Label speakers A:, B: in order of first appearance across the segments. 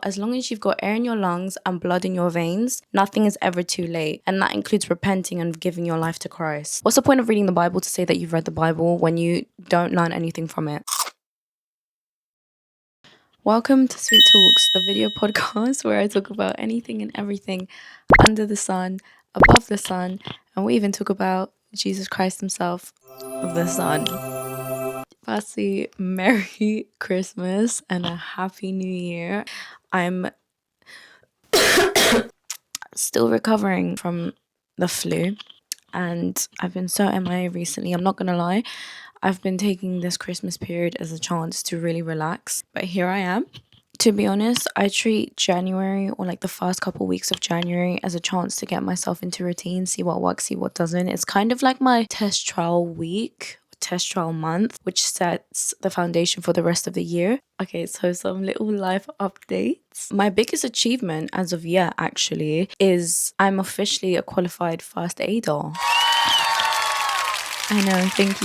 A: As long as you've got air in your lungs and blood in your veins, nothing is ever too late. And that includes repenting and giving your life to Christ. What's the point of reading the Bible to say that you've read the Bible when you don't learn anything from it? Welcome to Sweet Talks, the video podcast where I talk about anything and everything under the sun, above the sun, and we even talk about Jesus Christ himself, the Son. Firstly, Merry Christmas and a Happy New Year. I'm still recovering from the flu and I've been so MIA recently. I'm not gonna lie. I've been taking this Christmas period as a chance to really relax, but here I am. To be honest, I treat January or like the first couple weeks of January as a chance to get myself into routine, see what works, see what doesn't. It's kind of like my test trial week, test trial month, which sets the foundation for the rest of the year. Okay, so some little life updates. My biggest achievement as of yet actually is I'm officially a qualified first aider. I know, thank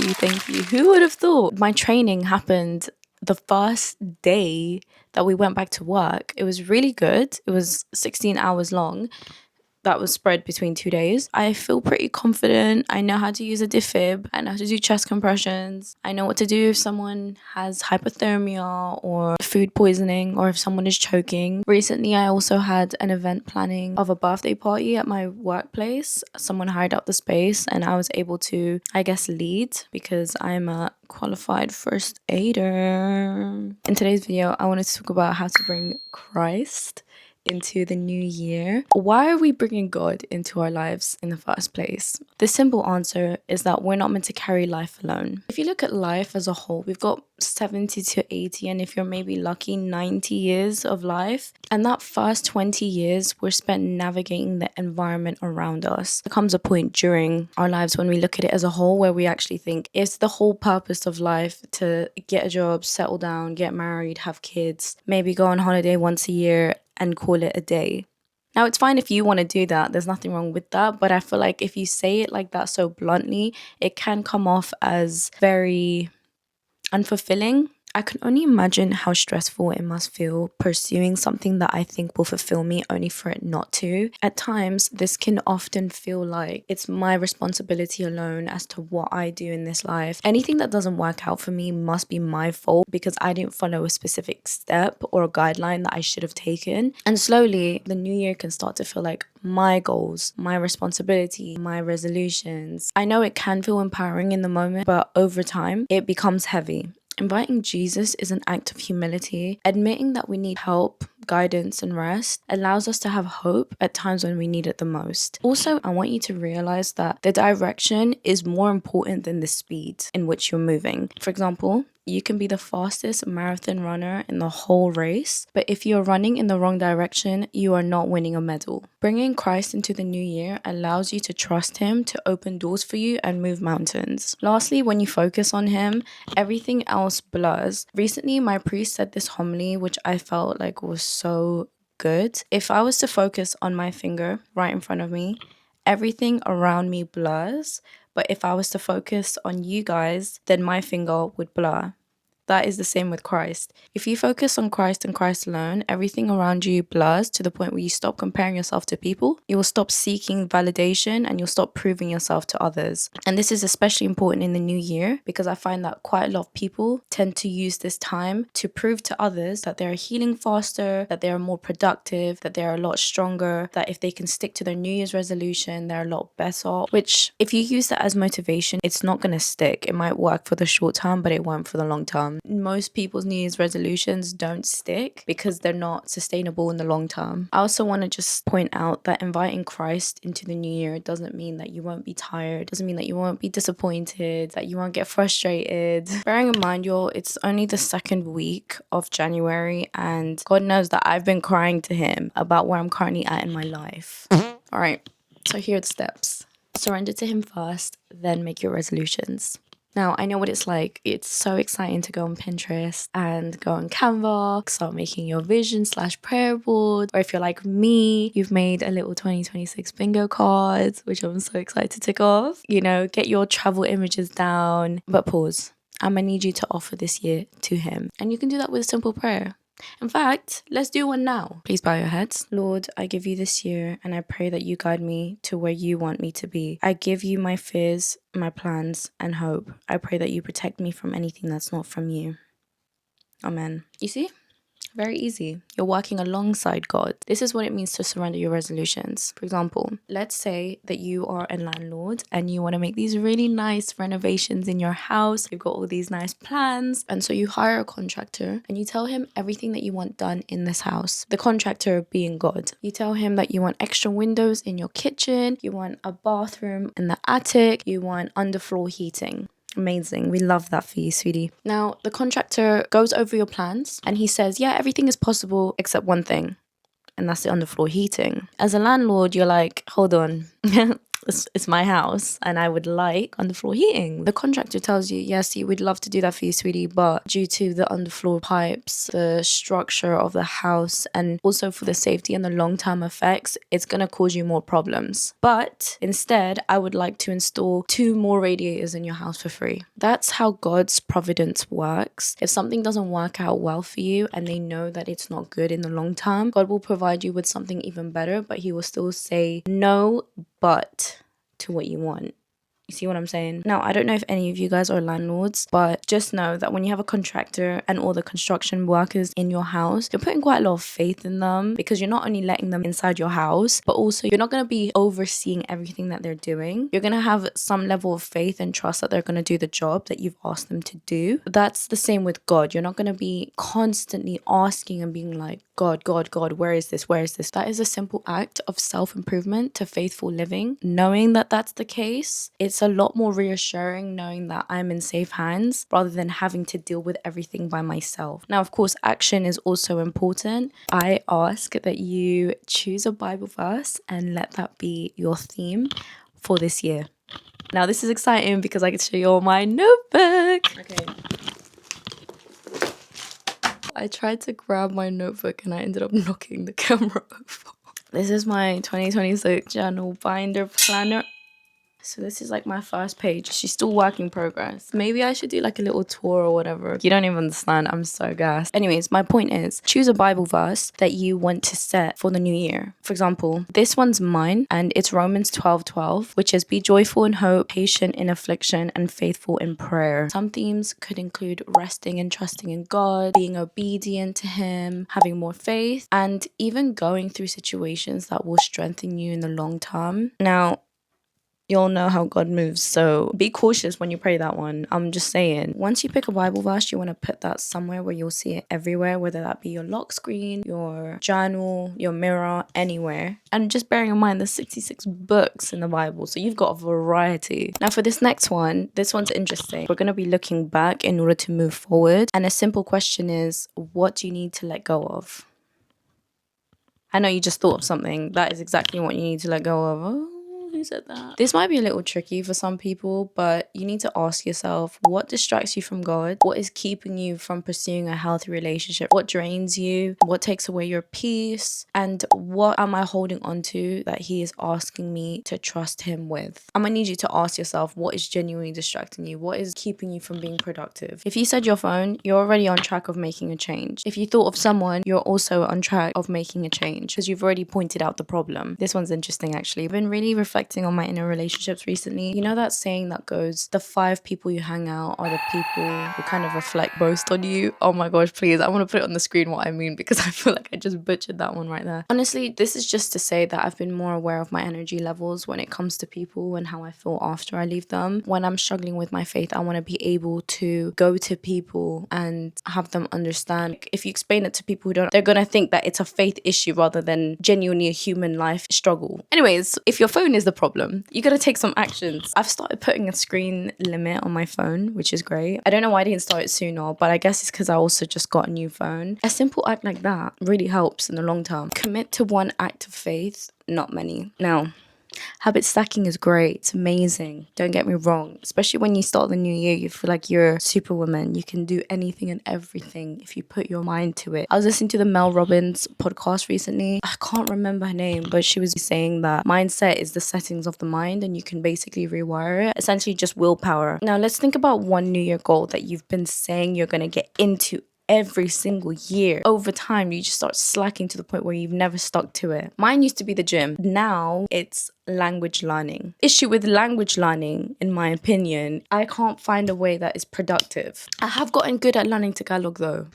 A: you. Who would have thought? My training happened the first day that we went back to work. It was really good. It was 16 hours long. That was spread between 2 days. I feel pretty confident. I know how to use a defib. I know how to do chest compressions. I know what to do if someone has hypothermia or food poisoning or if someone is choking. Recently, I also had an event planning of a birthday party at my workplace. Someone hired out the space and I was able to, I guess, lead because I'm a qualified first aider. In today's video, I wanted to talk about how to bring Christ into the new year. Why are we bringing God into our lives in the first place? The simple answer is that we're not meant to carry life alone. If you look at life as a whole, we've got 70 to 80, and if you're maybe lucky, 90 years of life. And that first 20 years were spent navigating the environment around us. There comes a point during our lives when we look at it as a whole where we actually think, is the whole purpose of life to get a job, settle down, get married, have kids, maybe go on holiday once a year and call it a day? Now, it's fine if you want to do that. There's nothing wrong with that. But I feel like if you say it like that so bluntly, it can come off as very unfulfilling. I can only imagine how stressful it must feel pursuing something that I think will fulfill me only for it not to. At times, this can often feel like it's my responsibility alone as to what I do in this life. Anything that doesn't work out for me must be my fault because I didn't follow a specific step or a guideline that I should have taken. And slowly, the new year can start to feel like my goals, my responsibility, my resolutions. I know it can feel empowering in the moment, but over time, it becomes heavy. Inviting Jesus is an act of humility. Admitting that we need help, guidance, and rest allows us to have hope at times when we need it the most. Also, I want you to realize that the direction is more important than the speed in which you're moving. For example, you can be the fastest marathon runner in the whole race, but if you're running in the wrong direction, you are not winning a medal. Bringing Christ into the new year allows you to trust him to open doors for you and move mountains. Lastly, when you focus on him, everything else blurs. Recently, my priest said this homily, which I felt like was so good. If I was to focus on my finger right in front of me, everything around me blurs. But if I was to focus on you guys, then my finger would blur. That is the same with Christ. If you focus on Christ and Christ alone, everything around you blurs to the point where you stop comparing yourself to people. You will stop seeking validation and you'll stop proving yourself to others. And this is especially important in the new year because I find that quite a lot of people tend to use this time to prove to others that they're healing faster, that they're more productive, that they're a lot stronger, that if they can stick to their New Year's resolution, they're a lot better. Which, if you use that as motivation, it's not going to stick. It might work for the short term, but it won't for the long term. Most people's New Year's resolutions don't stick because they're not sustainable in the long term. I also want to just point out that inviting Christ into the new year doesn't mean that you won't be tired, doesn't mean that you won't be disappointed, that you won't get frustrated. Bearing in mind, y'all, it's only the second week of January and God knows that I've been crying to him about where I'm currently at in my life. All right, so here are the steps. Surrender to him first, then make your resolutions. Now, I know what it's like. It's so exciting to go on Pinterest and go on Canva, start making your vision/prayer board. Or if you're like me, you've made a little 2026 bingo cards, which I'm so excited to tick off. You know, get your travel images down. But pause. I'm going to need you to offer this year to him. And you can do that with a simple prayer. In fact, let's do one now. Please bow your heads. Lord, I give you this year and I pray that you guide me to where you want me to be. I give you my fears, my plans, and hope. I pray that you protect me from anything that's not from you. Amen. You see? Very easy. You're working alongside God. This is what it means to surrender your resolutions. For example, let's say that you are a landlord and you want to make these really nice renovations in your house. You've got all these nice plans. And so you hire a contractor and you tell him everything that you want done in this house. The contractor being God. You tell him that you want extra windows in your kitchen. You want a bathroom in the attic. You want underfloor heating. Amazing. We love that for you, sweetie. Now, the contractor goes over your plans and he says, yeah, everything is possible except one thing. And that's the underfloor heating. As a landlord, you're like, hold on. It's my house and I would like underfloor heating. The contractor tells you, yes, we'd love to do that for you, sweetie, but due to the underfloor pipes, the structure of the house, and also for the safety and the long-term effects, it's going to cause you more problems. But instead, I would like to install 2 more radiators in your house for free. That's how God's providence works. If something doesn't work out well for you and they know that it's not good in the long term, God will provide you with something even better, but he will still say no, but to what you want. You see what I'm saying? Now, I don't know if any of you guys are landlords, but just know that when you have a contractor and all the construction workers in your house, you're putting quite a lot of faith in them because you're not only letting them inside your house, but also you're not going to be overseeing everything that they're doing. You're going to have some level of faith and trust that they're going to do the job that you've asked them to do. That's the same with God. You're not going to be constantly asking and being like, God, God, God, where is this? Where is this? That is a simple act of self-improvement to faithful living. Knowing that that's the case, it's a lot more reassuring knowing that I'm in safe hands rather than having to deal with everything by myself. Now, of course, action is also important. I ask that you choose a Bible verse and let that be your theme for this year. Now, this is exciting because I can show you all my notebook. Okay. I tried to grab my notebook and I ended up knocking the camera over. This is my 2026 journal binder planner. So this is like my first page. She's still work in progress. Maybe I should do like a little tour or whatever. You don't even understand. I'm so gassed. Anyways, my point is choose a Bible verse that you want to set for the new year. For example, this one's mine and it's Romans 12:12, which is be joyful in hope, patient in affliction, and faithful in prayer. Some themes could include resting and trusting in God, being obedient to him, having more faith, and even going through situations that will strengthen you in the long term. Now, you'll know how God moves, so be cautious when you pray that one. I'm just saying, once you pick a Bible verse, you want to put that somewhere where you'll see it everywhere, whether that be your lock screen, your journal, your mirror, anywhere. And just bearing in mind, there's 66 books in the Bible, so you've got a variety. Now for this next one, this one's interesting. We're going to be looking back in order to move forward, and a simple question is, what do you need to let go of? I know you just thought of something. That is exactly what you need to let go of. Oh, who said that? This might be a little tricky for some people, but you need to ask yourself, what distracts you from God? What is keeping you from pursuing a healthy relationship? What drains you? What takes away your peace? And what am I holding on to that he is asking me to trust him with? I'm gonna need you to ask yourself, what is genuinely distracting you? What is keeping you from being productive? If you said your phone, you're already on track of making a change. If you thought of someone, you're also on track of making a change because you've already pointed out the problem. This one's interesting actually. I've been really reflecting on my inner relationships recently. You know that saying that goes, the 5 people you hang out are the people who kind of reflect most on you? Oh my gosh, please. I want to put it on the screen what I mean because I feel like I just butchered that one right there. Honestly, this is just to say that I've been more aware of my energy levels when it comes to people and how I feel after I leave them. When I'm struggling with my faith, I want to be able to go to people and have them understand. If you explain it to people who don't, they're going to think that it's a faith issue rather than genuinely a human life struggle. Anyways, if your phone is the problem, you gotta take some actions. I've started putting a screen limit on my phone, which is great. I don't know why I didn't start it sooner, but I guess it's because I also just got a new phone. A simple act like that really helps in the long term. Commit to one act of faith, not many. Now, habit stacking is great. It's amazing. Don't get me wrong. Especially when you start the new year, you feel like you're superwoman. You can do anything and everything if you put your mind to it. I was listening to the Mel Robbins podcast recently. I can't remember her name, but she was saying that mindset is the settings of the mind and you can basically rewire it. Essentially just willpower. Now let's think about one New Year goal that you've been saying you're going to get into every single year. Over time, you just start slacking to the point where you've never stuck to it. Mine used to be the gym. Now it's language learning. Issue with language learning, in my opinion, I can't find a way that is productive. I have gotten good at learning Tagalog though.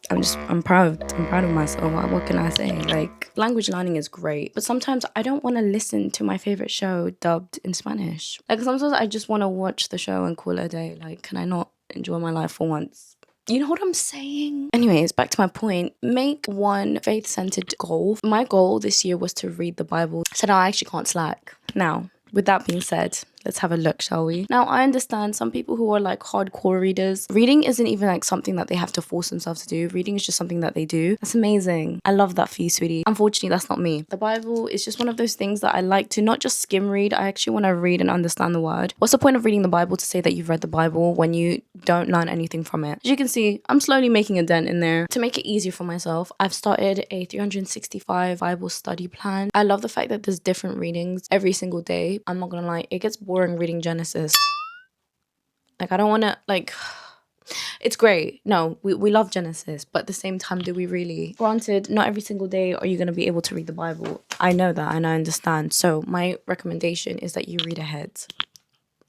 A: I'm proud of myself. What can I say? Like, language learning is great, but sometimes I don't want to listen to my favorite show dubbed in Spanish. Like, sometimes I just want to watch the show and call it a day. Like, can I not enjoy my life for once? You know what I'm saying? Anyways, back to my point. Make one faith-centered goal. My goal this year was to read the Bible. So now I actually can't slack. Now, with that being said, let's have a look, shall we? Now, I understand some people who are like hardcore readers. Reading isn't even like something that they have to force themselves to do. Reading is just something that they do. That's amazing. I love that for you, sweetie. Unfortunately, that's not me. The Bible is just one of those things that I like to not just skim read. I actually want to read and understand the word. What's the point of reading the Bible to say that you've read the Bible when you don't learn anything from it? As you can see, I'm slowly making a dent in there. To make it easier for myself, I've started a 365 Bible study plan. I love the fact that there's different readings every single day. I'm not gonna lie, it gets boring reading Genesis. Like, I don't want to, like, it's great. No, we love Genesis, but at the same time, do we really? Granted, not every single day are you going to be able to read the Bible. I know that and I understand. So my recommendation is that you read ahead.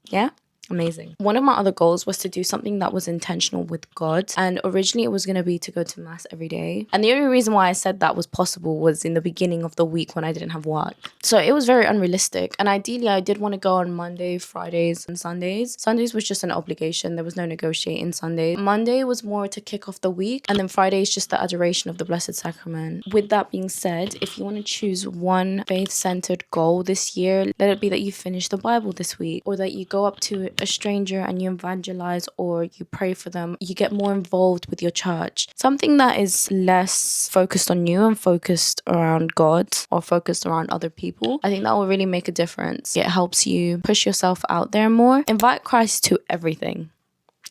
A: Yeah? Amazing. One of my other goals was to do something that was intentional with God. And originally it was going to be to go to mass every day. And the only reason why I said that was possible was in the beginning of the week when I didn't have work. So it was very unrealistic. And ideally I did want to go on Monday, Fridays, and Sundays. Sundays was just an obligation. There was no negotiating Sunday. Monday was more to kick off the week. And then Friday is just the adoration of the Blessed Sacrament. With that being said, if you want to choose one faith-centered goal this year, let it be that you finish the Bible this week, or that you go up to a stranger and you evangelize, or you pray for them, you get more involved with your church. Something that is less focused on you and focused around God or focused around other people. I think that will really make a difference. It helps you push yourself out there more. Invite Christ to everything.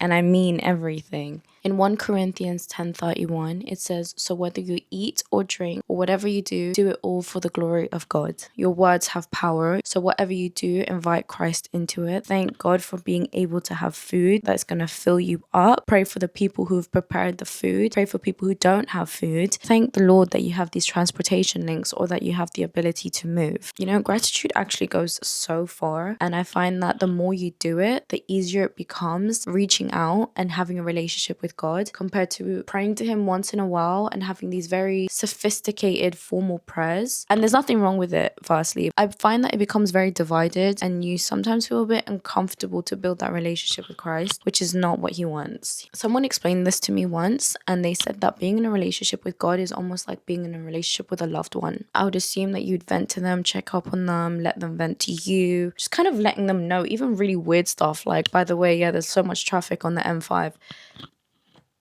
A: And I mean everything. In 1 Corinthians 10:31, it says, "So whether you eat or drink or whatever you do, do it all for the glory of God." Your words have power. So whatever you do, invite Christ into it. Thank God for being able to have food that's going to fill you up. Pray for the people who've prepared the food. Pray for people who don't have food. Thank the Lord that you have these transportation links or that you have the ability to move. You know, gratitude actually goes so far. And I find that the more you do it, the easier it becomes reaching out and having a relationship with God, compared to praying to him once in a while and having these very sophisticated formal prayers. And there's nothing wrong with it, firstly. I find that it becomes very divided and you sometimes feel a bit uncomfortable to build that relationship with Christ, which is not what he wants. Someone explained this to me once and they said that being in a relationship with God is almost like being in a relationship with a loved one. I would assume that you'd vent to them, check up on them, let them vent to you, just kind of letting them know even really weird stuff like, by the way, yeah, there's so much traffic on the M5.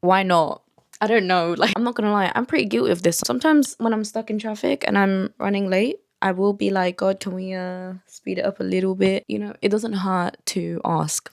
A: Why not? I don't know. Like, I'm not gonna lie, I'm pretty guilty of this. Sometimes when I'm stuck in traffic and I'm running late, I will be like, God, can we speed it up a little bit? You know, it doesn't hurt to ask.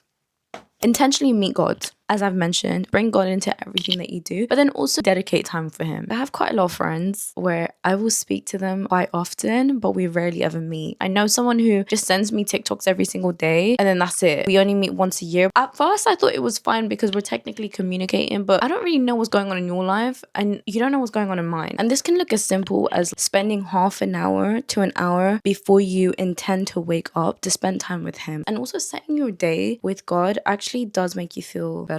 A: Intentionally meet God. As I've mentioned, bring God into everything that you do, but then also dedicate time for him. I have quite a lot of friends where I will speak to them quite often, but we rarely ever meet. I know someone who just sends me TikToks every single day and then that's it. We only meet once a year. At first, I thought it was fine because we're technically communicating, but I don't really know what's going on in your life and you don't know what's going on in mine. And this can look as simple as spending half an hour to an hour before you intend to wake up to spend time with him. And also setting your day with God actually does make you feel better.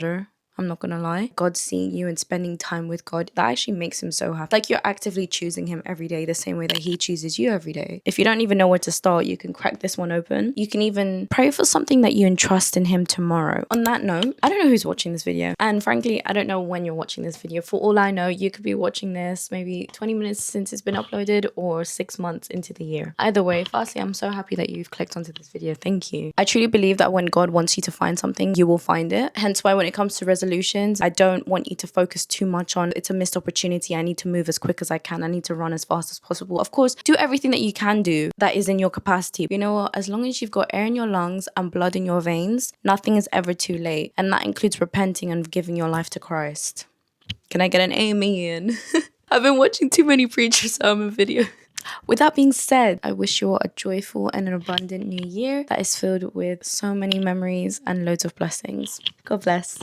A: I'm not gonna lie. God seeing you and spending time with God, that actually makes him so happy. Like you're actively choosing him every day the same way that he chooses you every day. If you don't even know where to start, you can crack this one open. You can even pray for something that you entrust in him tomorrow. On that note, I don't know who's watching this video. And frankly, I don't know when you're watching this video. For all I know, you could be watching this maybe 20 minutes since it's been uploaded or 6 months into the year. Either way, firstly, I'm so happy that you've clicked onto this video. Thank you. I truly believe that when God wants you to find something, you will find it. Hence why when it comes to resolutions, I don't want you to focus too much on it's a missed opportunity. I need to move as quick as I can. I need to run as fast as possible. Of course, do everything that you can do that is in your capacity. You know what? As long as you've got air in your lungs and blood in your veins, nothing is ever too late. And that includes repenting and giving your life to Christ. Can I get an amen? I've been watching too many preacher sermon videos. With that being said, I wish you all a joyful and an abundant new year that is filled with so many memories and loads of blessings. God bless.